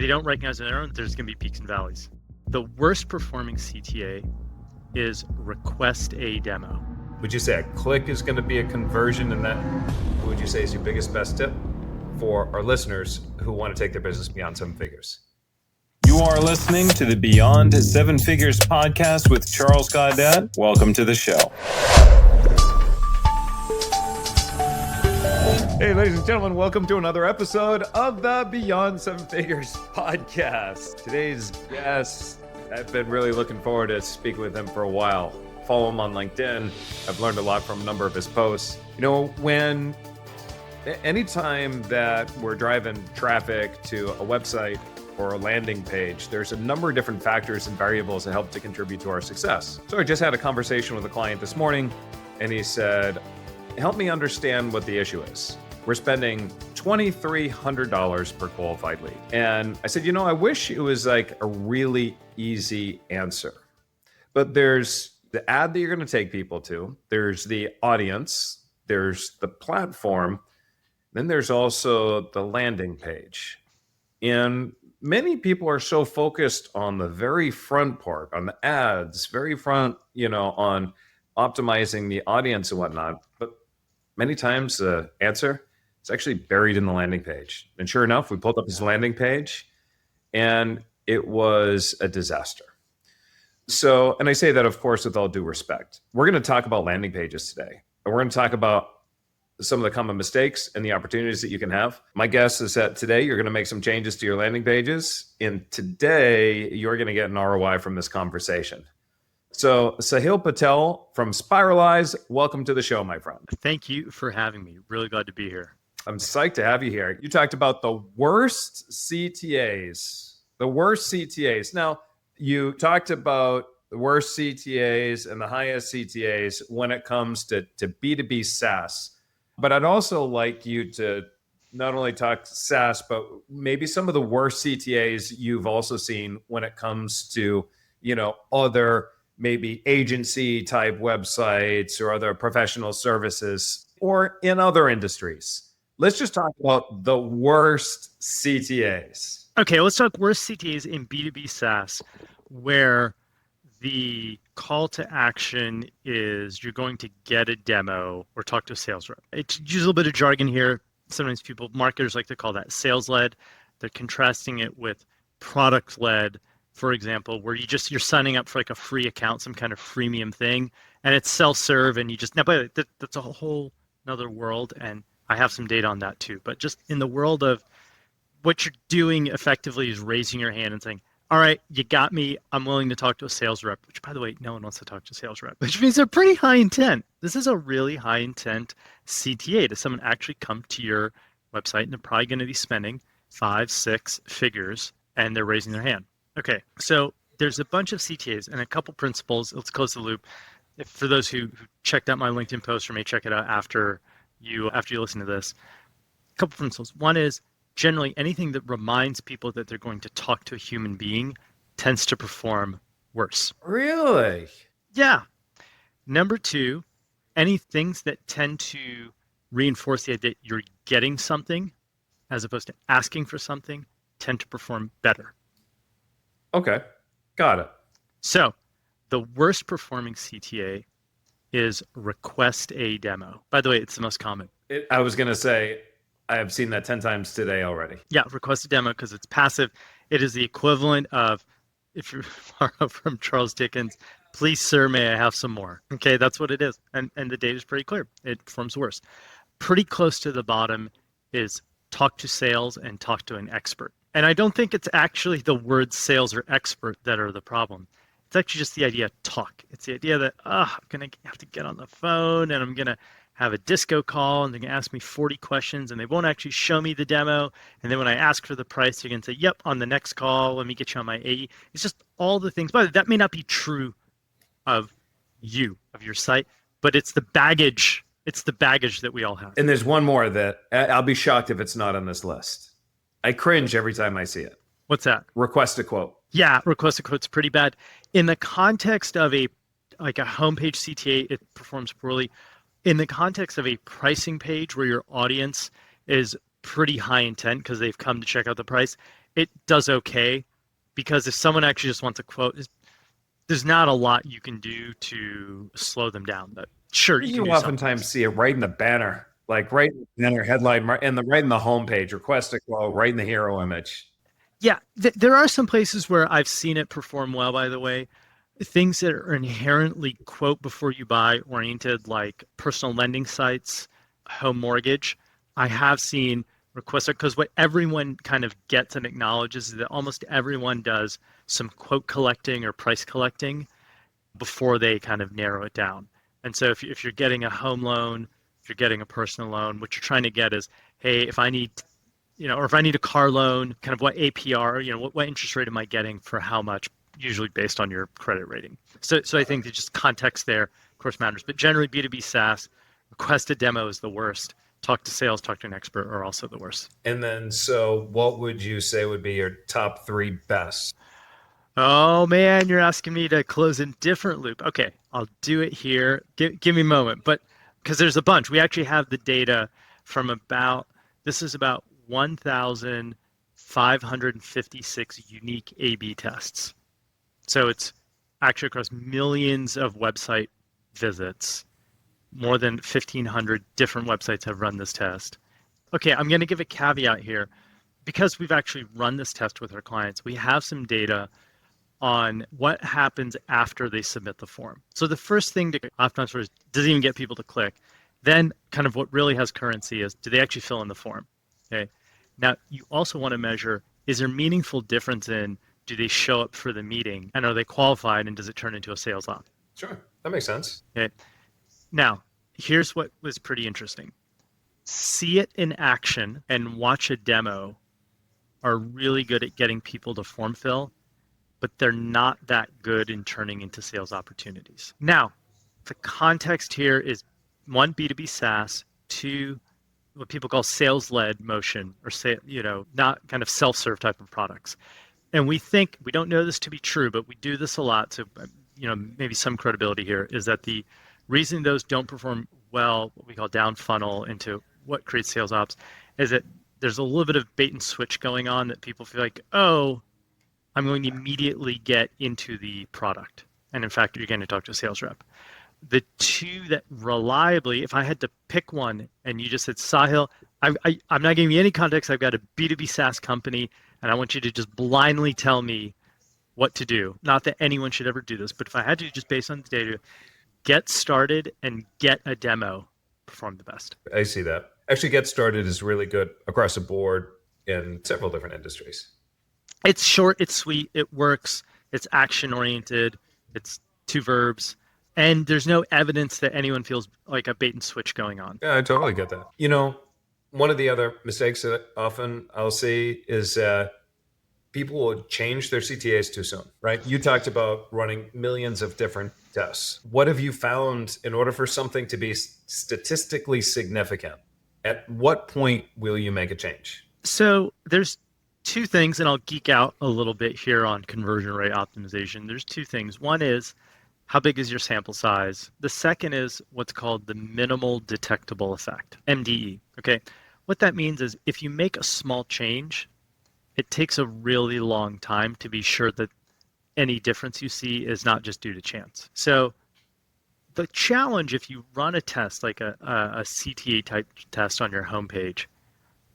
don't recognize their own, there's going to be peaks and valleys. The worst performing CTA is request a demo. Would you say a click is going to be a conversion, and that would you say is your biggest best tip for our listeners who want to take their business beyond 7 figures? You are listening to the Beyond 7 Figures podcast with Charles Gaudet. Welcome to the show. Hey, ladies and gentlemen, welcome to another episode of the Beyond 7 Figures podcast. Today's guest, I've been really looking forward to speaking with him for a while. Follow him on LinkedIn. I've learned a lot from a number of his posts. You know, anytime that we're driving traffic to a website or a landing page, there's a number of different factors and variables that help to contribute to our success. So I just had a conversation with a client this morning, and he said, help me understand what the issue is. We're spending $2,300 per qualified lead. And I said, I wish it was like a really easy answer. But there's the ad that you're going to take people to, there's the audience, there's the platform, then there's also the landing page. And many people are so focused on the very front part, on the ads, very front, on optimizing the audience and whatnot. But many times the answer is actually buried in the landing page. And sure enough, we pulled up his landing page and it was a disaster. So, and I say that, of course, with all due respect. We're going to talk about landing pages today. And we're going to talk about some of the common mistakes and the opportunities that you can have. My guess is that today you're going to make some changes to your landing pages. And today you're going to get an ROI from this conversation. So Sahil Patel from Spiralize, welcome to the show, my friend. Thank you for having me. Really glad to be here. I'm psyched to have you here. You talked about the worst CTAs. Now, you talked about the worst CTAs and the highest CTAs when it comes to B2B SaaS. But I'd also like you to not only talk SaaS, but maybe some of the worst CTAs you've also seen when it comes to, other maybe agency type websites or other professional services or in other industries. Let's just talk about the worst CTAs. Okay, let's talk worst CTAs in B2B SaaS, where the call to action is you're going to get a demo or talk to a sales rep. It's use a little bit of jargon here. Sometimes marketers like to call that sales-led. They're contrasting it with product-led, for example, where you're signing up for like a free account, some kind of freemium thing, and it's self-serve, and now, by the way, that's a whole another world, and I have some data on that too. But just in the world of what you're doing effectively is raising your hand and saying, all right, you got me. I'm willing to talk to a sales rep, which, by the way, no one wants to talk to a sales rep, which means they're pretty high intent. This is a really high intent CTA. Does someone actually come to your website and they're probably going to be spending 5, 6 figures and they're raising their hand? Okay, so there's a bunch of CTAs and a couple principles. Let's close the loop. For those who checked out my LinkedIn post or may check it out after you listen to this, a couple principles. One is, generally, anything that reminds people that they're going to talk to a human being tends to perform worse. Really? Yeah. Number 2, any things that tend to reinforce the idea that you're getting something as opposed to asking for something tend to perform better. Okay. Got it. So the worst performing CTA is request a demo. By the way, it's the most common. I was going to say, I have seen that 10 times today already. Yeah, request a demo because it's passive. It is the equivalent of, if you borrow from Charles Dickens, please, sir, may I have some more? Okay, that's what it is. And the data is pretty clear. It performs worse. Pretty close to the bottom is talk to sales and talk to an expert. And I don't think it's actually the words sales or expert that are the problem. It's actually just the idea of talk. It's the idea that, I'm going to have to get on the phone and I'm going to have a disco call and they're going to ask me 40 questions and they won't actually show me the demo. And then when I ask for the price, they're going to say, yep, on the next call, let me get you on my 80. It's just all the things. But that may not be true of your site, but it's the baggage. It's the baggage that we all have. And there's one more that I'll be shocked if it's not on this list. I cringe every time I see it. What's that? Request a quote. Yeah, request a quote's pretty bad. In the context of a homepage CTA, it performs poorly. In the context of a pricing page where your audience is pretty high intent because they've come to check out the price, it does okay, because if someone actually just wants a quote, there's not a lot you can do to slow them down. But sure, you can do oftentimes see it right in the banner, like right in the banner headline, right in the homepage. Request a quote, right in the hero image. Yeah, there are some places where I've seen it perform well, by the way. Things that are inherently quote before you buy oriented, like personal lending sites, home mortgage. I have seen requests, because what everyone kind of gets and acknowledges is that almost everyone does some quote collecting or price collecting before they kind of narrow it down. And so if you're getting a home loan, if you're getting a personal loan, what you're trying to get is, hey, if I need, or if I need a car loan, kind of what APR, what interest rate am I getting for how much, usually based on your credit rating. So I think that just context there, of course, matters. But generally, B2B SaaS, request a demo is the worst. Talk to sales, talk to an expert are also the worst. And then, so what would you say would be your top 3 best? Oh man, you're asking me to close a different loop. Okay, I'll do it here. Give me a moment, but because there's a bunch. We actually have the data from this is about 1,556 unique A/B tests. So it's actually across millions of website visits. More than 1,500 different websites have run this test. Okay, I'm going to give a caveat here. Because we've actually run this test with our clients, we have some data on what happens after they submit the form. So the first thing to oftentimes is, does it even get people to click? Then kind of what really has currency is, do they actually fill in the form? Okay. Now, you also want to measure, is there meaningful difference in, do they show up for the meeting, and are they qualified, and does it turn into a sales op? Sure, that makes sense. Okay. Now, here's what was pretty interesting. See it in action and watch a demo are really good at getting people to form fill, but they're not that good in turning into sales opportunities. Now, the context here is 1, B2B SaaS, 2, what people call sales-led motion, or not kind of self-serve type of products. And we don't know this to be true, but we do this a lot. So, maybe some credibility here is that the reason those don't perform well, what we call down funnel into what creates sales ops, is that there's a little bit of bait and switch going on, that people feel like, oh, I'm going to immediately get into the product. And in fact, you're going to talk to a sales rep. The two that reliably, if I had to pick one, and you just said, Sahil, I'm not giving you any context. I've got a B2B SaaS company, and I want you to just blindly tell me what to do. Not that anyone should ever do this, but if I had to, just based on the data, get started and get a demo perform the best. I see that. Actually, get started is really good across the board in several different industries. It's short, it's sweet, it works, it's action-oriented, it's 2 verbs, and there's no evidence that anyone feels like a bait and switch going on. Yeah, I totally get that. One of the other mistakes that often I'll see is people will change their CTAs too soon, right? You talked about running millions of different tests. What have you found in order for something to be statistically significant? At what point will you make a change? So there's 2 things, and I'll geek out a little bit here on conversion rate optimization. There's 2 things. One is, how big is your sample size? The second is what's called the minimal detectable effect, MDE. Okay. What that means is, if you make a small change, it takes a really long time to be sure that any difference you see is not just due to chance. So the challenge, if you run a test like a CTA type test on your homepage,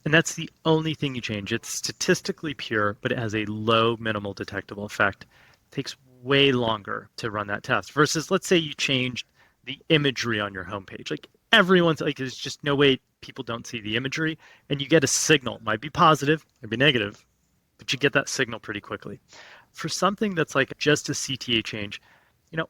and that's the only thing you change, it's statistically pure, but it has a low minimal detectable effect, it takes way longer to run that test versus, let's say you changed the imagery on your homepage. Like, everyone's like, there's just no way people don't see the imagery, and you get a signal. It might be positive, it might be negative, but you get that signal pretty quickly. For something that's like just a CTA change,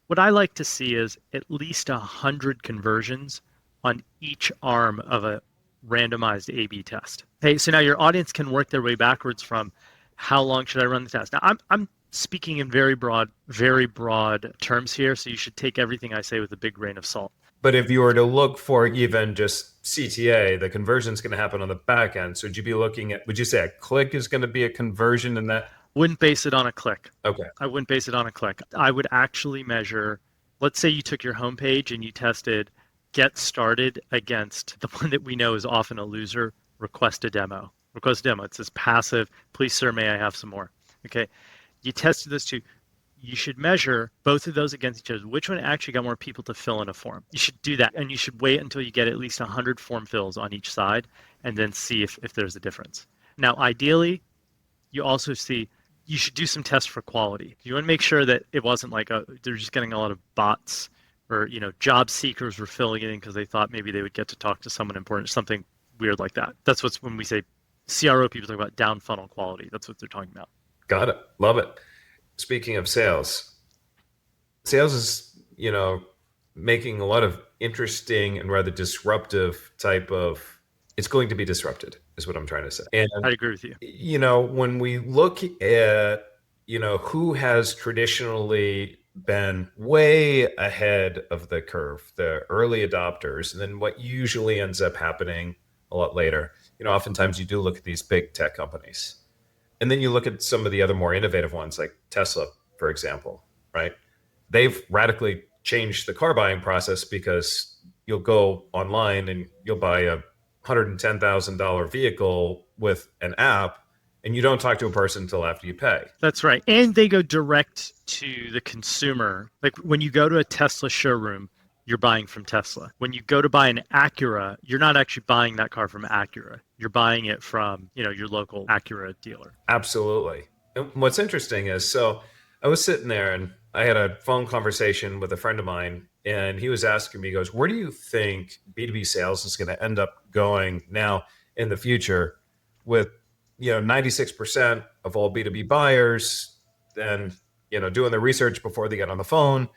what I like to see is at least 100 conversions on each arm of a randomized A/B test. Hey, so now your audience can work their way backwards from, how long should I run the test? Now, I'm speaking in very broad terms here, so you should take everything I say with a big grain of salt. But if you were to look for even just CTA, the conversion is going to happen on the back end. So would you say a click is going to be a conversion in that? Wouldn't base it on a click. Okay. I wouldn't base it on a click. I would actually measure, let's say you took your homepage and you tested get started against the one that we know is often a loser, request a demo. request a demo. It says passive, please sir, may I have some more? Okay, you tested those two. You should measure both of those against each other. Which one actually got more people to fill in a form? You should do that, and you should wait until you get at least 100 form fills on each side, and then see if there's a difference. Now, ideally, you also see you should do some tests for quality. You want to make sure that it wasn't like they're just getting a lot of bots, or job seekers were filling it in because they thought maybe they would get to talk to someone important, something weird like that. That's what's when we say CRO, people talk about down funnel quality. That's what they're talking about. Got it. Love it. Speaking of sales is, making a lot of interesting and rather disruptive type of, it's going to be disrupted is what I'm trying to say. And I agree with you. When we look at, who has traditionally been way ahead of the curve, the early adopters, and then what usually ends up happening a lot later, oftentimes you do look at these big tech companies. And then you look at some of the other more innovative ones like Tesla, for example, right? They've radically changed the car buying process because you'll go online and you'll buy a $110,000 vehicle with an app, and you don't talk to a person until after you pay. That's right. And they go direct to the consumer. Like when you go to a Tesla showroom, you're buying from Tesla. When you go to buy an Acura, you're not actually buying that car from Acura. You're buying it from, your local Acura dealer. Absolutely. And what's interesting is, so I was sitting there and I had a phone conversation with a friend of mine, and he was asking me, he goes, where do you think B2B sales is going to end up going now in the future with, 96% of all B2B buyers and, doing the research before they get on the phone.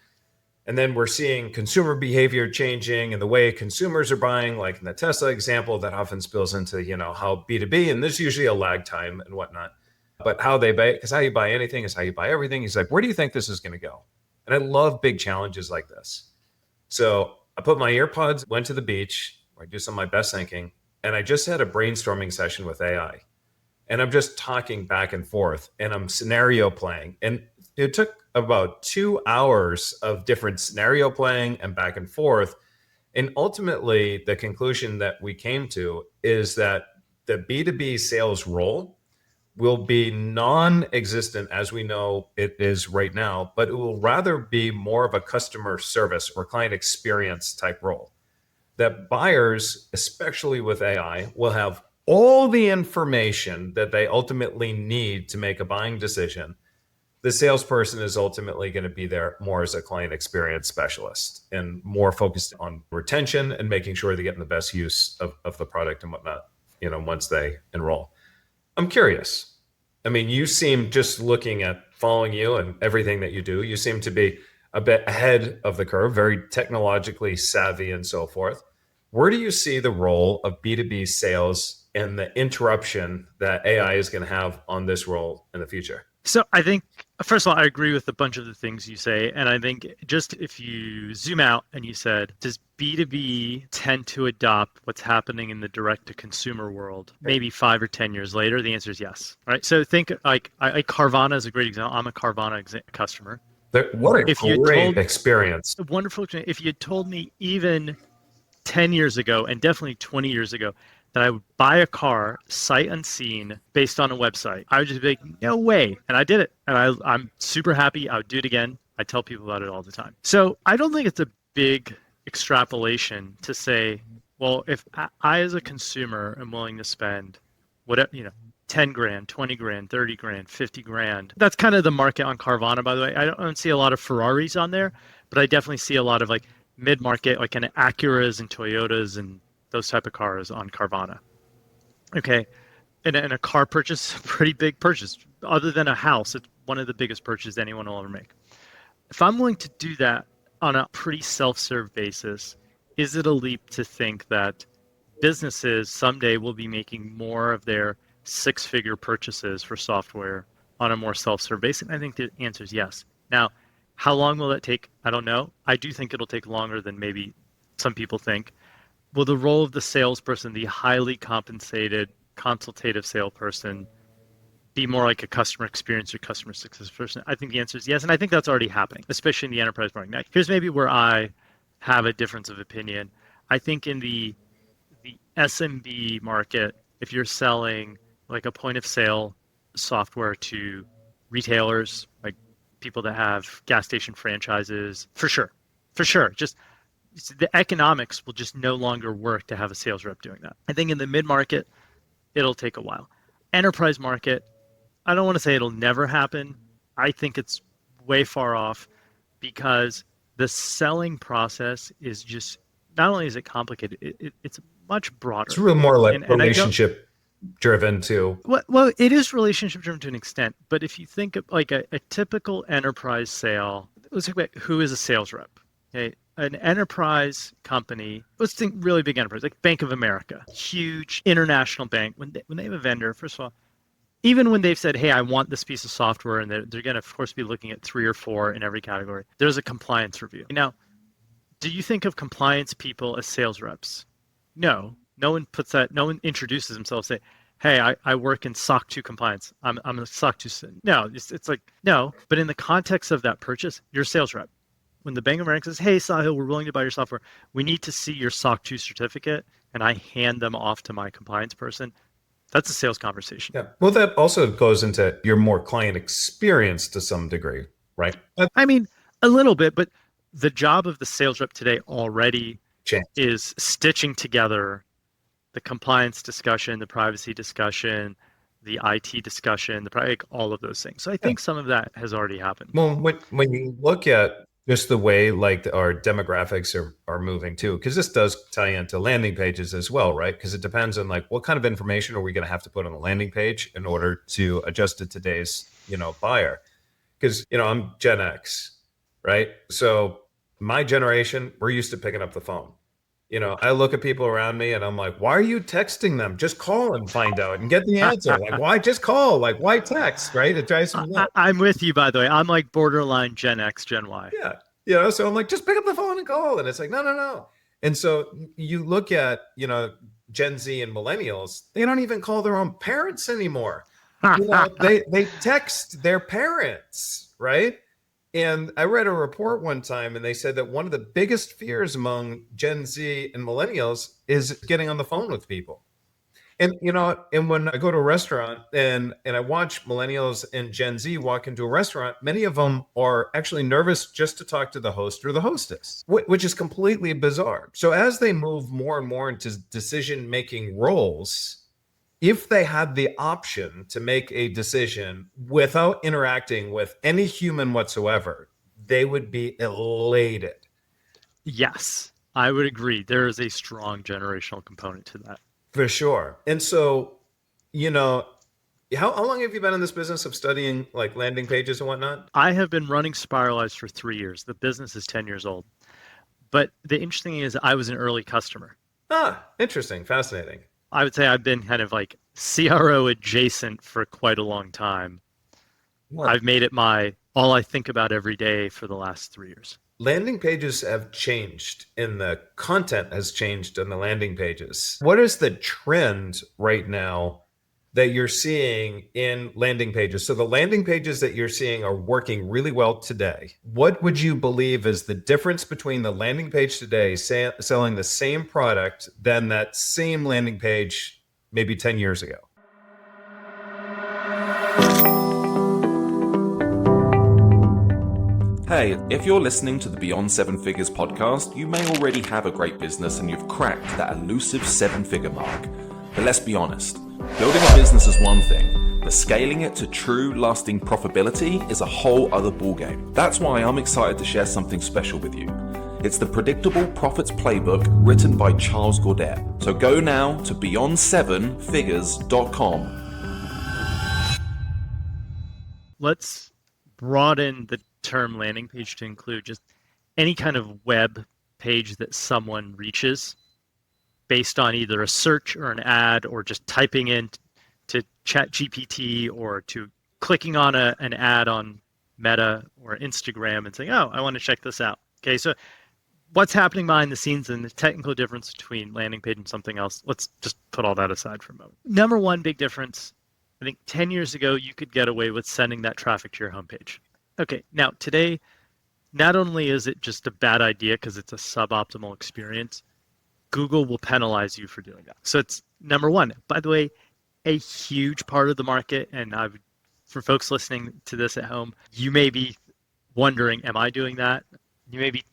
And then we're seeing consumer behavior changing and the way consumers are buying, like in the Tesla example, that often spills into, how B2B, and there's usually a lag time and whatnot, but how they buy, because how you buy anything is how you buy everything. He's like, where do you think this is going to go? And I love big challenges like this. So I put my earpods, went to the beach, where I do some of my best thinking, and I just had a brainstorming session with AI. And I'm just talking back and forth, and I'm scenario playing. And it took about 2 hours of different scenario playing and back and forth. And ultimately, the conclusion that we came to is that the B2B sales role will be non-existent as we know it is right now, but it will rather be more of a customer service or client experience type role. That buyers, especially with AI, will have all the information that they ultimately need to make a buying decision. The salesperson is ultimately going to be there more as a client experience specialist and more focused on retention and making sure they're getting the best use of the product and whatnot, once they enroll. I'm curious. I mean, you seem, just looking at following you and everything that you do, you seem to be a bit ahead of the curve, very technologically savvy and so forth. Where do you see the role of B2B sales and the interruption that AI is going to have on this role in the future? So I think, first of all, I agree with a bunch of the things you say. And I think just if you zoom out and you said, does B2B tend to adopt what's happening in the direct-to-consumer world maybe 5 or 10 years later? The answer is yes. Right. So think like Carvana is a great example. I'm a Carvana customer. What a great experience. A wonderful experience. If you had told me even 10 years ago and definitely 20 years ago that I would buy a car sight unseen based on a website, I would just be like, no way. And I did it. And I'm super happy. I would do it again. I tell people about it all the time. So I don't think it's a big extrapolation to say, well, if I as a consumer am willing to spend whatever, 10 grand, 20 grand, 30 grand, 50 grand. That's kind of the market on Carvana, by the way. I don't see a lot of Ferraris on there, but I definitely see a lot of like mid-market, like an Acuras and Toyotas and those type of cars on Carvana. Okay. And a car purchase, a pretty big purchase. Other than a house, it's one of the biggest purchases anyone will ever make. If I'm willing to do that on a pretty self-serve basis, is it a leap to think that businesses someday will be making more of their six-figure purchases for software on a more self-serve basis? And I think the answer is yes. Now, how long will that take? I don't know. I do think it'll take longer than maybe some people think. Will the role of the salesperson, the highly compensated consultative salesperson, be more like a customer experience or customer success person? I think the answer is yes. And I think that's already happening, especially in the enterprise market. Now, here's maybe where I have a difference of opinion. I think in the SMB market, if you're selling like a point of sale software to retailers, like people that have gas station franchises, for sure. For sure. Just the economics will just no longer work to have a sales rep doing that. I think in the mid-market, it'll take a while. Enterprise market, I don't want to say it'll never happen. I think it's way far off because the selling process is just, not only is it complicated, it's much broader. It's really more like And relationship driven too. Well, it is relationship driven to an extent, but if you think of like a typical enterprise sale, let's think about who is a sales rep. Okay, an enterprise company, let's think really big enterprise, like Bank of America, huge international bank. When they have a vendor, first of all, even when they've said, hey, I want this piece of software, and they're going to, of course, be looking at 3 or 4 in every category, there's a compliance review. Now, do you think of compliance people as sales reps? No. No one puts that, no one introduces themselves, say, hey, I work in SOC 2 compliance. I'm a SOC 2. No, it's like, no. But in the context of that purchase, you're a sales rep. When the Bank of America says, hey, Sahil, we're willing to buy your software, we need to see your SOC 2 certificate, and I hand them off to my compliance person, that's a sales conversation. Yeah. Well, that also goes into your more client experience to some degree, right? I mean, a little bit, but the job of the sales rep today already is stitching together the compliance discussion, the privacy discussion, the IT discussion, all of those things. So I think some of that has already happened. Well, when you look at just the way like our demographics are moving too, because this does tie into landing pages as well, right? Because it depends on like what kind of information are we going to have to put on the landing page in order to adjust to today's, buyer. Because, I'm Gen X, right? So my generation, we're used to picking up the phone. I look at people around me and I'm like, why are you texting them? Just call and find out and get the answer. Like, why just call? Like, why text? Right? It drives me nuts. I'm with you, by the way. I'm like borderline Gen X, Gen Y. Yeah. So I'm like, just pick up the phone and call. And it's like, no. And so you look at, Gen Z and millennials, they don't even call their own parents anymore. They text their parents, right? And I read a report one time and they said that one of the biggest fears among Gen Z and millennials is getting on the phone with people. And, and when I go to a restaurant and I watch millennials and Gen Z walk into a restaurant, many of them are actually nervous just to talk to the host or the hostess, which is completely bizarre. So as they move more and more into decision-making roles, if they had the option to make a decision without interacting with any human whatsoever, they would be elated. Yes, I would agree. There is a strong generational component to that. For sure. And so, how long have you been in this business of studying like landing pages and whatnot? I have been running Spiralize for 3 years. The business is 10 years old. But the interesting thing is I was an early customer. Interesting. Fascinating. I would say I've been kind of like CRO adjacent for quite a long time. What? I've made it all I think about every day for the last 3 years. Landing pages have changed and the content has changed on the landing pages. What is the trend right now that you're seeing in landing pages? So the landing pages that you're seeing are working really well today. What would you believe is the difference between the landing page today selling the same product than that same landing page maybe 10 years ago? Hey, if you're listening to the Beyond Seven Figures podcast, you may already have a great business and you've cracked that elusive 7-figure mark. But let's be honest, building a business is one thing, but scaling it to true, lasting profitability is a whole other ballgame. That's why I'm excited to share something special with you. It's the Predictable Profits Playbook written by Charles Godet. So go now to beyond7figures.com. Let's broaden the term landing page to include just any kind of web page that someone reaches based on either a search or an ad or just typing in to ChatGPT or to clicking on an ad on Meta or Instagram and saying, oh, I want to check this out. Okay, so what's happening behind the scenes and the technical difference between landing page and something else, let's just put all that aside for a moment. Number one big difference, I think 10 years ago, you could get away with sending that traffic to your homepage. Okay, now today, not only is it just a bad idea because it's a suboptimal experience, Google will penalize you for doing that. So it's number one. By the way, a huge part of the market. And for folks listening to this at home, you may be wondering, am I doing that? You may be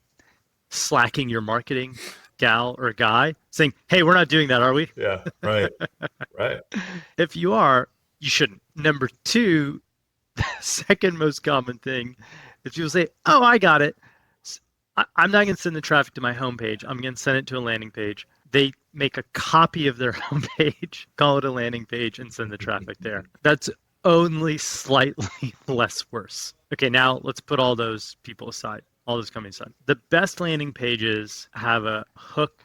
slacking your marketing gal or guy saying, hey, we're not doing that, are we? Yeah, right. Right. If you are, you shouldn't. Number two, second most common thing is people say, oh, I got it. I'm not going to send the traffic to my homepage. I'm going to send it to a landing page. They make a copy of their homepage, call it a landing page, and send the traffic there. That's only slightly less worse. Okay, now let's put all those people aside, all those companies aside. The best landing pages have a hook.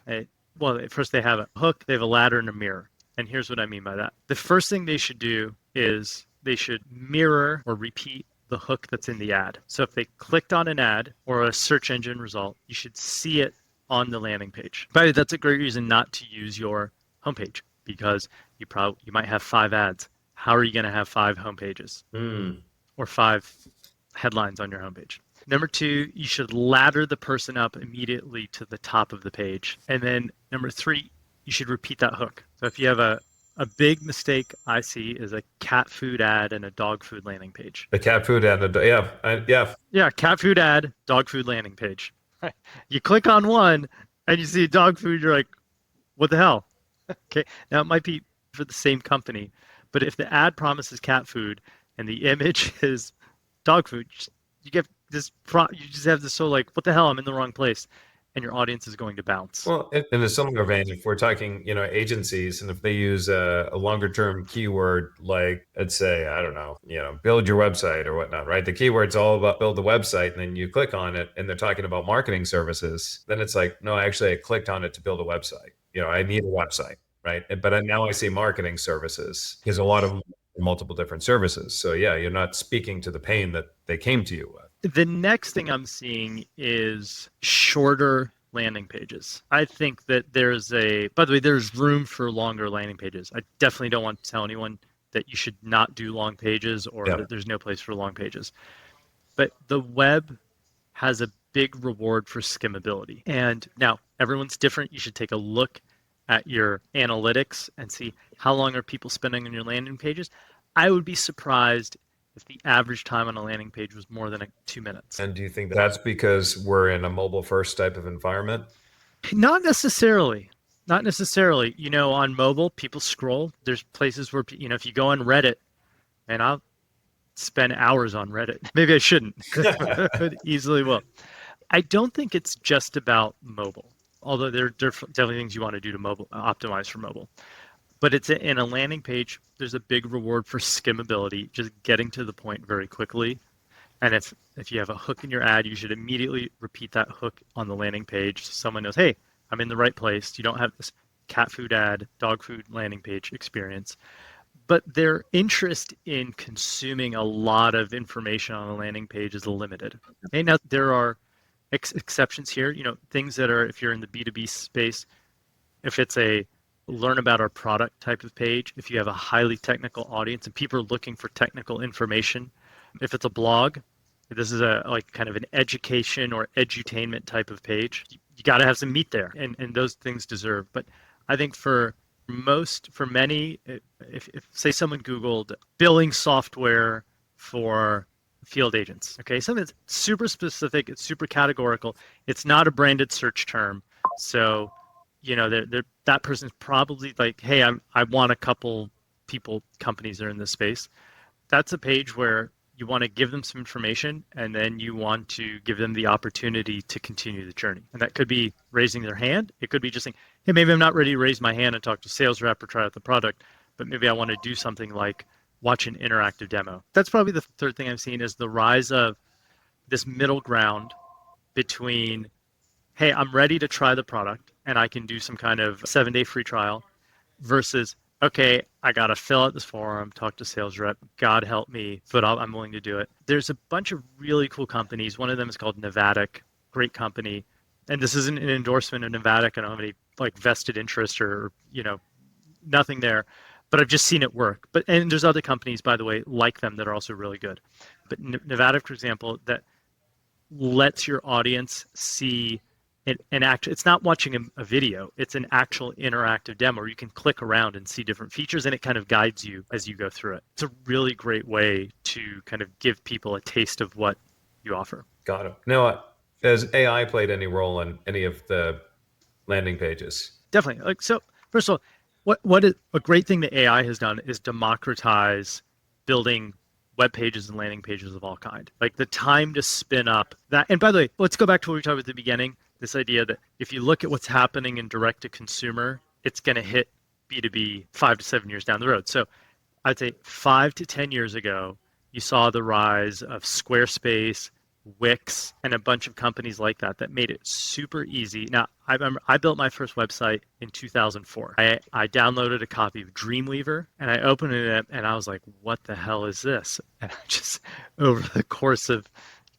First they have a hook, they have a ladder, and a mirror. And here's what I mean by that. The first thing they should do is they should mirror or repeat the hook that's in the ad. So if they clicked on an ad or a search engine result, you should see it on the landing page. By the way, that's a great reason not to use your homepage because you might have 5 ads. How are you going to have 5 homepages or 5 headlines on your homepage? Number 2, you should ladder the person up immediately to the top of the page. And then number 3, you should repeat that hook. So if you have a big mistake I see is a cat food ad and a dog food landing page. The cat food ad, yeah. Yeah, cat food ad, dog food landing page. You click on one and you see dog food, you're like, what the hell? Okay, now it might be for the same company, but if the ad promises cat food and the image is dog food, you just have this like, what the hell? I'm in the wrong place. And your audience is going to bounce. Well, in a similar vein, if we're talking, agencies, and if they use a longer term keyword, like let's say, I don't know, build your website or whatnot, right? The keyword's all about build the website, and then you click on it and they're talking about marketing services. Then it's like, no, actually I clicked on it to build a website. I need a website, right? But now I see marketing services because a lot of multiple different services. So yeah, you're not speaking to the pain that they came to you with. The next thing I'm seeing is shorter landing pages. I think that by the way, there's room for longer landing pages. I definitely don't want to tell anyone that you should not do long pages or that there's no place for long pages. But the web has a big reward for skimmability. And now everyone's different. You should take a look at your analytics and see how long are people spending on your landing pages. I would be surprised if the average time on a landing page was more than 2 minutes. And do you think that's because we're in a mobile first type of environment? Not necessarily. Not necessarily. On mobile, people scroll. There's places where, if you go on Reddit, and I'll spend hours on Reddit. Maybe I shouldn't, but easily will. I don't think it's just about mobile, although there are definitely things you want to do to optimize for mobile. But it's in a landing page, there's a big reward for skimmability, just getting to the point very quickly. And if you have a hook in your ad, you should immediately repeat that hook on the landing page so someone knows, hey, I'm in the right place. You don't have this cat food ad, dog food landing page experience. But their interest in consuming a lot of information on a landing page is limited. Okay, now, there are exceptions here, things that are, if you're in the B2B space, if it's a learn about our product type of page, if you have a highly technical audience and people are looking for technical information, if it's a blog, if this is a kind of an education or edutainment type of page, you got to have some meat there, and those things deserve. But I think for many, if say someone Googled billing software for field agents, okay, something that's super specific, it's super categorical, it's not a branded search term, so that person's probably like, hey, I want a couple companies that are in this space. That's a page where you want to give them some information, and then you want to give them the opportunity to continue the journey. And that could be raising their hand. It could be just saying, hey, maybe I'm not ready to raise my hand and talk to a sales rep or try out the product, but maybe I want to do something like watch an interactive demo. That's probably the third thing I've seen is the rise of this middle ground between, hey, I'm ready to try the product and I can do some kind of 7-day free trial versus, okay, I got to fill out this form, talk to sales rep, God help me, but I'm willing to do it. There's a bunch of really cool companies. One of them is called Novatic, great company. And this isn't an endorsement of Novatic. I don't have any vested interest or, nothing there, but I've just seen it work. And there's other companies, by the way, like them that are also really good. But Novatic, for example, that lets your audience see it's not watching a video. It's an actual interactive demo where you can click around and see different features, and it kind of guides you as you go through it. It's a really great way to kind of give people a taste of what you offer. Got it. Now, has AI played any role in any of the landing pages? Definitely. Like, so first of all, a great thing that AI has done is democratize building web pages and landing pages of all kind. Like the time to spin up that. And by the way, let's go back to what we talked about at the beginning. This idea that if you look at what's happening in direct to consumer, it's going to hit B2B 5 to 7 years down the road. So I'd say 5 to 10 years ago, you saw the rise of Squarespace, Wix, and a bunch of companies like that that made it super easy. Now, I remember I built my first website in 2004. I downloaded a copy of Dreamweaver, and I opened it up, and I was like, what the hell is this? And I just, over the course of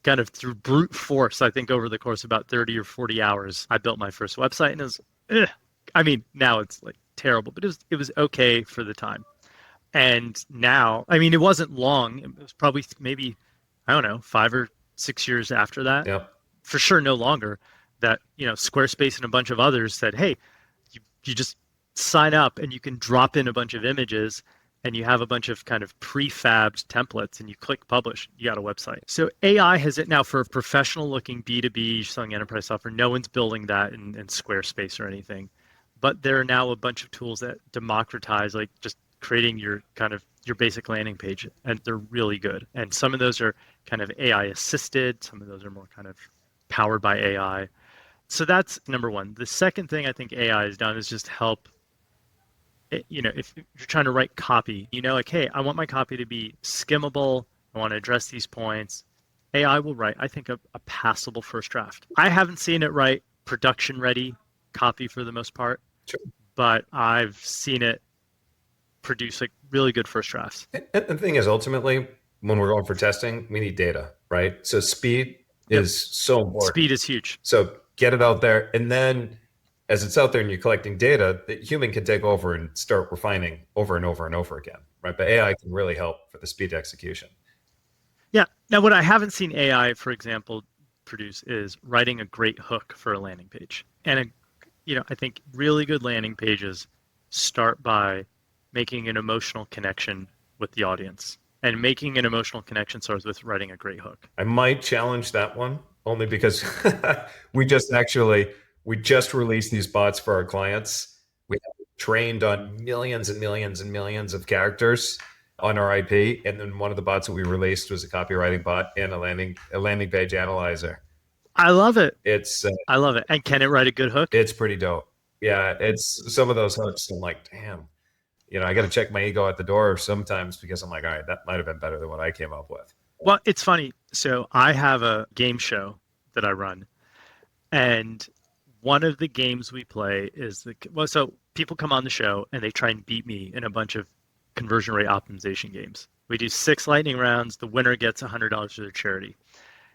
kind of through brute force, I think over the course of about 30 or 40 hours, I built my first website, and it was, I mean, now it's like terrible, but it was okay for the time. And now, I mean, it wasn't long. It was probably maybe, I don't know, 5 or 6 years after that, Yep. for sure no longer, that Squarespace and a bunch of others said, hey, you just sign up and you can drop in a bunch of images and you have a bunch of kind of prefabbed templates and you click publish, you got a website. So AI has it now for a professional looking B2B selling enterprise software. No one's building that in Squarespace or anything, but there are now a bunch of tools that democratize like just creating your basic landing page, and they're really good. And some of those are kind of AI assisted. Some of those are more kind of powered by AI. So that's number one. The second thing I think AI has done is just help, if you're trying to write copy, like, hey, I want my copy to be skimmable. I want to address these points. AI will write, I think, a passable first draft. I haven't seen it write production ready copy for the most part, Sure. but I've seen it produce like really good first drafts. And the thing is, ultimately, when we're going for testing, we need data, right? So speed is so important. Speed is huge. So get it out there. And then as it's out there and you're collecting data, the human can take over and start refining over and over and over again, right? But AI can really help for the speed execution. Yeah. Now, what I haven't seen AI, for example, produce is writing a great hook for a landing page. And, I think really good landing pages start by making an emotional connection with the audience. And making an emotional connection starts with writing a great hook. I might challenge that one only because we just released these bots for our clients. We trained on millions and millions and millions of characters on our IP. And then one of the bots that we released was a copywriting bot and a landing page analyzer. I love it. I love it. And can it write a good hook? It's pretty dope. Yeah, it's some of those hooks. I'm like, damn. I got to check my ego at the door sometimes because I'm like, all right, that might have been better than what I came up with. Well, it's funny. So I have a game show that I run, and one of the games we play is so people come on the show and they try and beat me in a bunch of conversion rate optimization games. We do 6 lightning rounds. The winner gets $100 to their charity.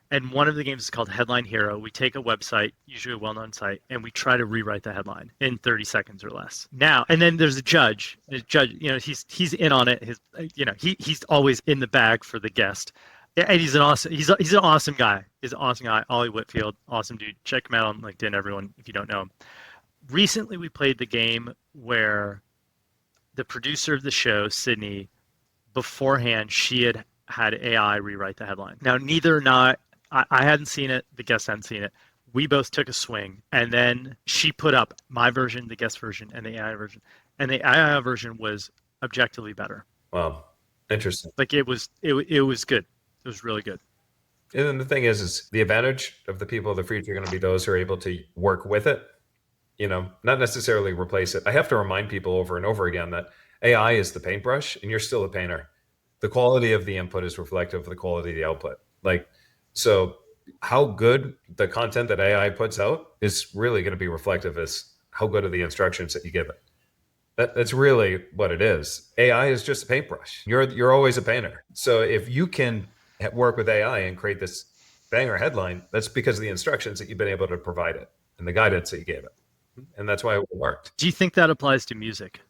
And one of the games is called Headline Hero. We take a website, usually a well-known site, and we try to rewrite the headline in 30 seconds or less. Now, and then there's a judge. The judge, he's in on it. He's always in the bag for the guest. And he's an awesome guy. He's an awesome guy. Ollie Whitfield, awesome dude. Check him out on LinkedIn, everyone, if you don't know him. Recently, we played the game where the producer of the show, Sydney, beforehand, she had AI rewrite the headline. Now, I hadn't seen it. The guest hadn't seen it. We both took a swing, and then she put up my version, the guest version, and the AI version. And the AI version was objectively better. Wow, interesting. Like it was good. It was really good. And then the thing is the advantage of the people of the future are going to be those who are able to work with it. Not necessarily replace it. I have to remind people over and over again that AI is the paintbrush, and you're still a painter. The quality of the input is reflective of the quality of the output. So how good the content that AI puts out is really going to be reflective as how good are the instructions that you give it. That's really what it is. AI is just a paintbrush. You're always a painter. So if you can work with AI and create this banger headline, that's because of the instructions that you've been able to provide it and the guidance that you gave it. And that's why it worked. Do you think that applies to music?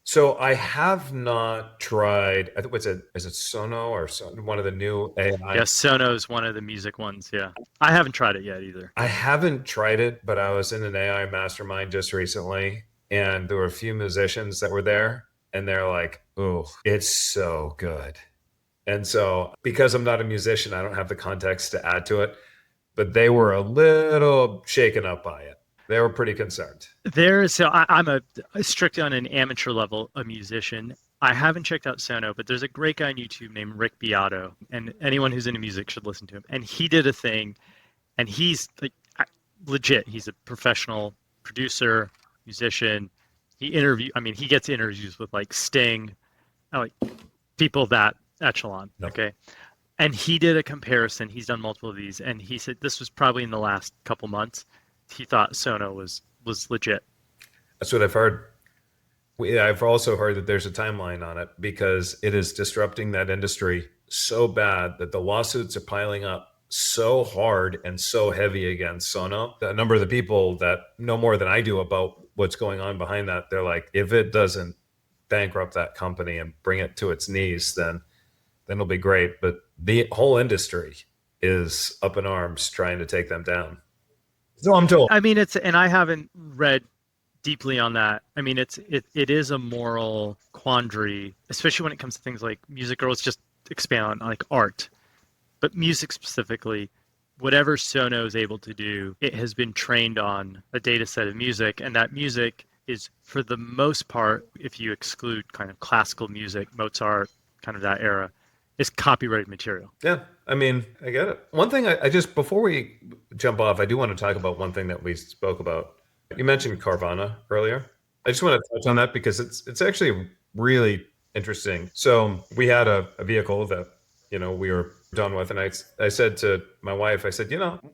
So I have not tried. I think is it Sono or one of the new AI? Yeah, Sono's one of the music ones. Yeah, I haven't tried it yet either. I haven't tried it, but I was in an AI mastermind just recently, and there were a few musicians that were there, and they're like, "Oh, it's so good." And so, because I'm not a musician, I don't have the context to add to it, but they were a little shaken up by it. They were pretty concerned. I'm a strictly on an amateur level a musician. I haven't checked out Sono, but there's a great guy on YouTube named Rick Beato, and anyone who's into music should listen to him. And he did a thing, and he's like legit. He's a professional producer, musician. He gets interviews with like Sting, like people that echelon. No. Okay. And he did a comparison. He's done multiple of these, and he said this was probably in the last couple months. He thought Sono was legit. That's what I've heard. I've also heard that there's a timeline on it because it is disrupting that industry so bad that the lawsuits are piling up so hard and so heavy against Sono. A number of the people that know more than I do about what's going on behind that, they're like, if it doesn't bankrupt that company and bring it to its knees, then it'll be great. But the whole industry is up in arms trying to take them down. So I'm told. I mean, and I haven't read deeply on that. I mean, it is a moral quandary, especially when it comes to things like music, or let's just expand on like art, but music specifically. Whatever Sono is able to do, it has been trained on a data set of music, and that music is, for the most part, if you exclude kind of classical music, Mozart, kind of that era, is copyrighted material. Yeah, I mean, I get it. One thing I just, before we jump off, I do want to talk about one thing that we spoke about. You mentioned Carvana earlier. I just want to touch on that because it's actually really interesting. So we had a vehicle that, we were done with, and I said to my wife, I said,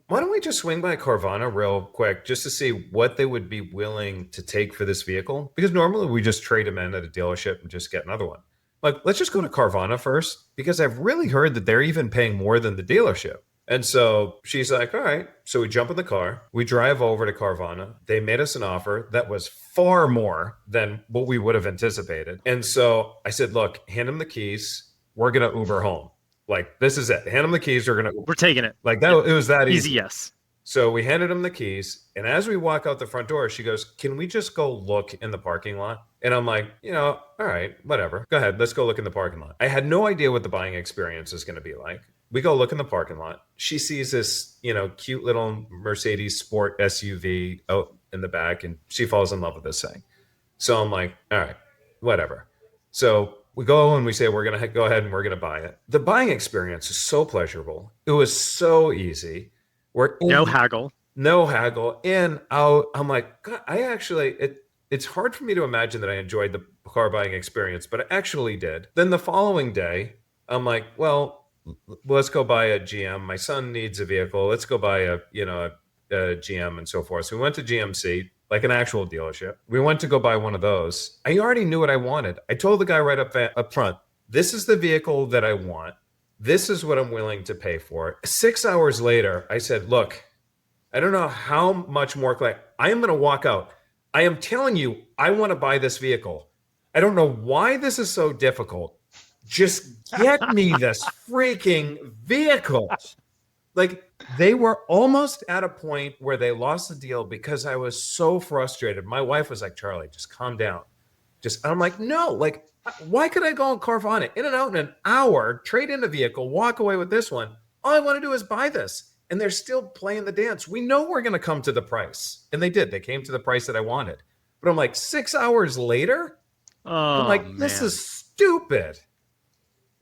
why don't we just swing by Carvana real quick just to see what they would be willing to take for this vehicle? Because normally we just trade them in at a dealership and just get another one. Like, let's just go to Carvana first, because I've really heard that they're even paying more than the dealership. And so she's like, all right. So we jump in the car. We drive over to Carvana. They made us an offer that was far more than what we would have anticipated. And so I said, look, hand them the keys. We're going to Uber home. Like, this is it. Hand them the keys. We're taking it. Like that. Yeah. It was that easy. Yes. So we handed him the keys. And as we walk out the front door, she goes, can we just go look in the parking lot? And I'm like, all right, whatever. Go ahead. Let's go look in the parking lot. I had no idea what the buying experience is going to be like. We go look in the parking lot. She sees this, cute little Mercedes Sport SUV out in the back, and she falls in love with this thing. So I'm like, all right, whatever. So we go and we say, we're going to go ahead and we're going to buy it. The buying experience is so pleasurable. It was so easy. No haggle. No haggle. In, out. I'm like, God, it's hard for me to imagine that I enjoyed the car buying experience, but I actually did. Then the following day, I'm like, well, let's go buy a GM. My son needs a vehicle. Let's go buy a GM and so forth. So we went to GMC, like an actual dealership. We went to go buy one of those. I already knew what I wanted. I told the guy right up front, this is the vehicle that I want. This is what I'm willing to pay for it. 6 hours later, I said, look, I don't know how much more. I am going to walk out. I am telling you, I want to buy this vehicle. I don't know why this is so difficult. Just get me this freaking vehicle. Like, they were almost at a point where they lost the deal because I was so frustrated. My wife was like, Charlie, just calm down. I'm like, no, like, why could I go on Carvana in and out in an hour, trade in a vehicle, walk away with this one? All I want to do is buy this. And they're still playing the dance. We know we're going to come to the price. And they did. They came to the price that I wanted. But I'm like, 6 hours later? I'm like, this is stupid.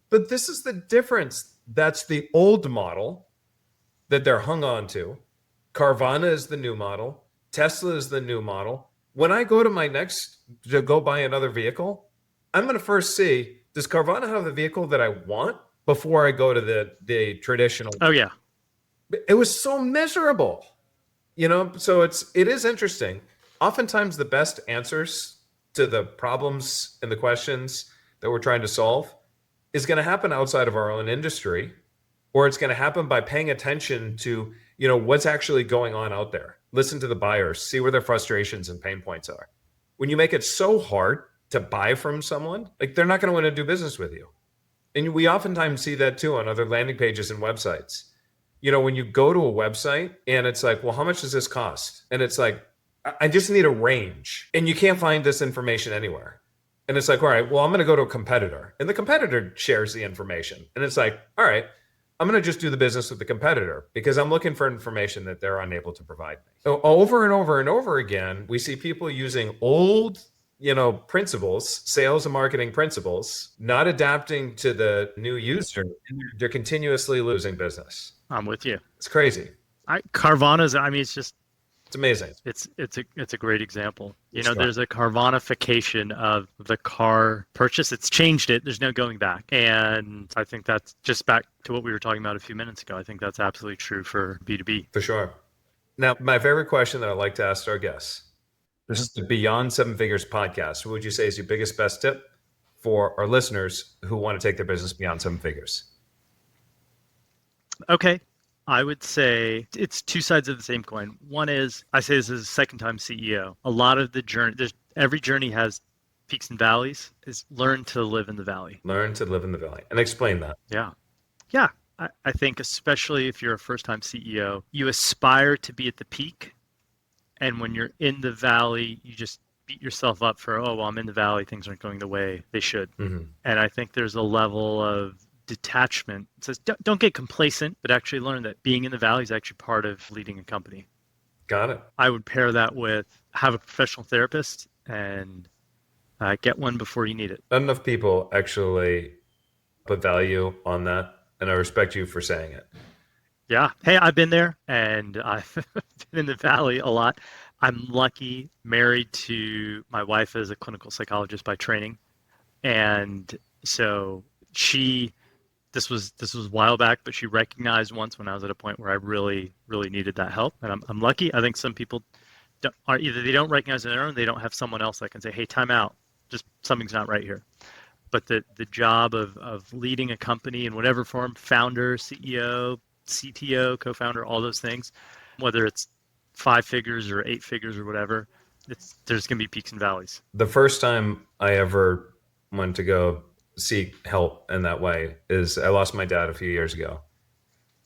But this is the difference. That's the old model that they're hung on to. Carvana is the new model. Tesla is the new model. When I go to go buy another vehicle, I'm going to first see, does Carvana have the vehicle that I want before I go to the traditional? Oh, yeah. It was so miserable, so it is interesting. Oftentimes the best answers to the problems and the questions that we're trying to solve is going to happen outside of our own industry, or it's going to happen by paying attention to, what's actually going on out there. Listen to the buyers, see where their frustrations and pain points are. When you make it so hard to buy from someone, like they're not going to want to do business with you. And we oftentimes see that too on other landing pages and websites. When you go to a website and it's like, well, how much does this cost? And it's like, I just need a range. And you can't find this information anywhere. And it's like, all right, well, I'm going to go to a competitor. And the competitor shares the information. And it's like, all right, I'm going to just do the business with the competitor because I'm looking for information that they're unable to provide me. So over and over and over again, we see people using old principles, sales and marketing principles, not adapting to the new user. They're continuously losing business. I'm with you. It's crazy. Carvana's, it's amazing. It's a great example. There's a Carvanification of the car purchase. It's changed it. There's no going back. And I think that's just back to what we were talking about a few minutes ago. I think that's absolutely true for B2B. For sure. Now, my favorite question that I like to ask our guests. This is the Beyond Seven Figures podcast. What would you say is your biggest, best tip for our listeners who want to take their business beyond seven figures? Okay. I would say it's two sides of the same coin. One is, I say this as a second-time CEO. A lot of the journey, every journey has peaks and valleys, is learn to live in the valley. Learn to live in the valley. And explain that. Yeah. I think especially if you're a first-time CEO, you aspire to be at the peak. And when you're in the valley, you just beat yourself up for, oh, well, I'm in the valley. Things aren't going the way they should. Mm-hmm. And I think there's a level of detachment. It says, don't get complacent, but actually learn that being in the valley is actually part of leading a company. Got it. I would pair that with have a professional therapist and get one before you need it. Not enough people actually put value on that. And I respect you for saying it. Yeah. Hey, I've been there and I've been in the valley a lot. I'm lucky, married to my wife as a clinical psychologist by training. And so this was a while back, but she recognized once when I was at a point where I really, really needed that help. And I'm lucky. I think some people either they don't recognize it on their own, they don't have someone else that can say, hey, time out. Just something's not right here. But the job of leading a company in whatever form, founder, CEO, CTO, co-founder, all those things, whether it's 5 figures or 8 figures or whatever, there's going to be peaks and valleys. The first time I ever went to go seek help in that way is I lost my dad a few years ago.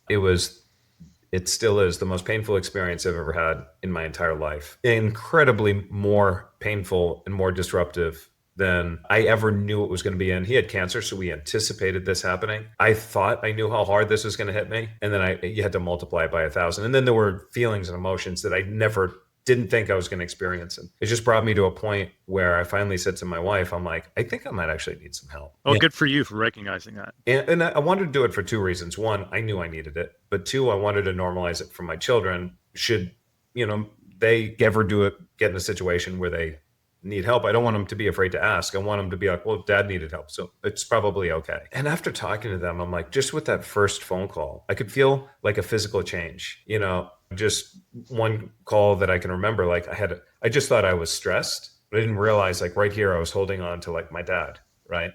It still is the most painful experience I've ever had in my entire life. Incredibly more painful and more disruptive than I ever knew it was going to be in. He had cancer, so we anticipated this happening. I thought I knew how hard this was going to hit me, and then you had to multiply it by 1,000. And then there were feelings and emotions that I didn't think I was going to experience. And it just brought me to a point where I finally said to my wife, I'm like, I think I might actually need some help. Oh, good for you for recognizing that. And I wanted to do it for 2 reasons. One, I knew I needed it. But 2, I wanted to normalize it for my children. Should, they ever get in a situation where they need help, I don't want them to be afraid to ask. I want them to be like, well, dad needed help, so it's probably okay. And after talking to them, I'm like, just with that first phone call, I could feel like a physical change, just one call that I can remember. Like I just thought I was stressed, but I didn't realize like right here, I was holding on to like my dad. Right.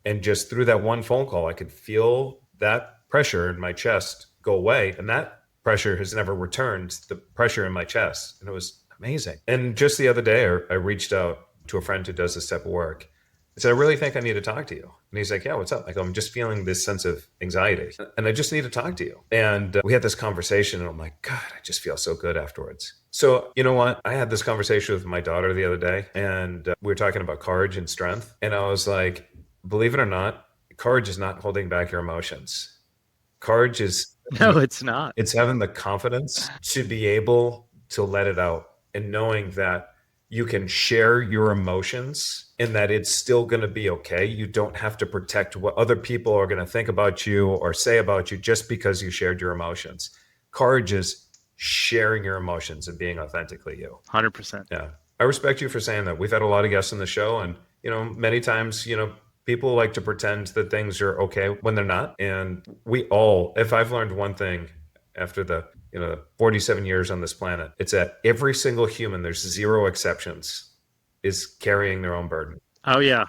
And just through that one phone call, I could feel that pressure in my chest go away. And that pressure has never returned, the pressure in my chest. And it was amazing. And just the other day, I reached out to a friend who does this type of work. I said, I really think I need to talk to you. And he's like, yeah, what's up? I go, I'm just feeling this sense of anxiety and I just need to talk to you. And we had this conversation and I'm like, God, I just feel so good afterwards. So you know what? I had this conversation with my daughter the other day and we were talking about courage and strength. And I was like, believe it or not, courage is not holding back your emotions. Courage is... No, it's not. It's having the confidence to be able to let it out. And knowing that you can share your emotions and that it's still going to be okay. You don't have to protect what other people are going to think about you or say about you just because you shared your emotions. Courage is sharing your emotions and being authentically you. 100%. Yeah. I respect you for saying that. We've had a lot of guests on the show and, many times, people like to pretend that things are okay when they're not. And if I've learned one thing after the 47 years on this planet, it's that every single human, there's 0 exceptions, is carrying their own burden. Oh yeah,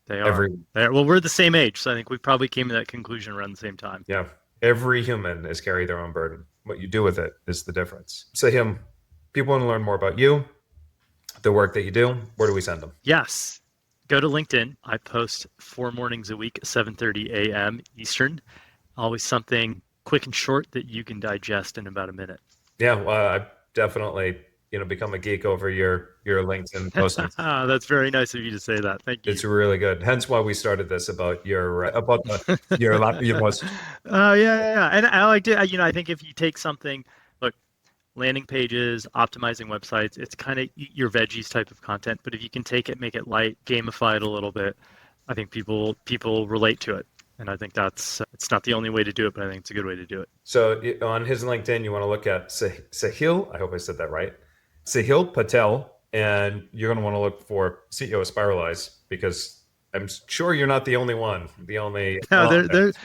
they are. Well, we're the same age, so I think we probably came to that conclusion around the same time. Yeah, every human is carrying their own burden. What you do with it is the difference. So people want to learn more about you, the work that you do. Where do we send them? Yes. Go to LinkedIn. I post 4 mornings a week, 7:30 a.m. Eastern. Always something quick and short that you can digest in about a minute. Yeah, well, I've definitely, become a geek over your LinkedIn postings. That's very nice of you to say that. Thank you. It's really good. Hence why we started this about your most. Yeah. And I like to, I think if you take something, look, landing pages, optimizing websites, it's kind of eat your veggies type of content. But if you can take it, make it light, gamify it a little bit, I think people relate to it. And I think it's not the only way to do it, but I think it's a good way to do it. So on his LinkedIn, you want to look at Sahil. I hope I said that right. Sahil Patel, and you're going to want to look for CEO of Spiralize, because I'm sure you're not the only one. No, there's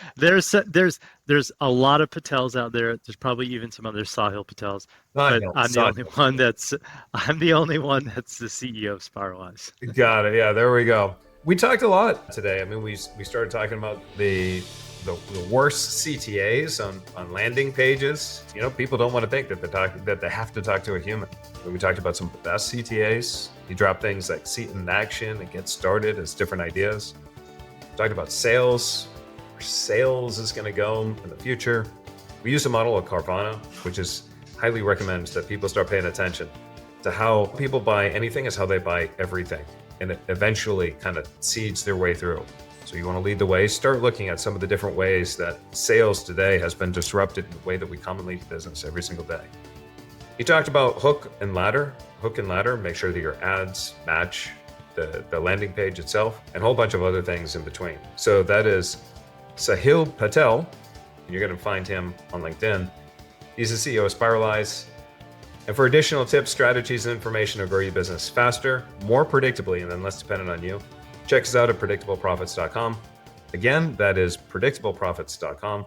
a lot of Patels out there. There's probably even some other Sahil Patels, but I'm the only one that's the CEO of Spiralize. Got it. Yeah, there we go. We talked a lot today. I mean, we started talking about the worst CTAs on landing pages. People don't want to think that they have to talk to a human. But we talked about some of the best CTAs. You drop things like seat in action and get started as different ideas. We talked about sales, where sales is going to go in the future. We use a model of Carvana, which is highly recommends that people start paying attention to how people buy anything is how they buy everything. And it eventually kind of seeds their way through. So you want to lead the way, start looking at some of the different ways that sales today has been disrupted in the way that we commonly do business every single day. You talked about hook and ladder. Hook and ladder, make sure that your ads match the landing page itself, and a whole bunch of other things in between. So that is Sahil Patel. You're going to find him on LinkedIn. He's the CEO of Spiralize. And for additional tips, strategies, and information to grow your business faster, more predictably, and then less dependent on you, check us out at predictableprofits.com. Again, that is predictableprofits.com.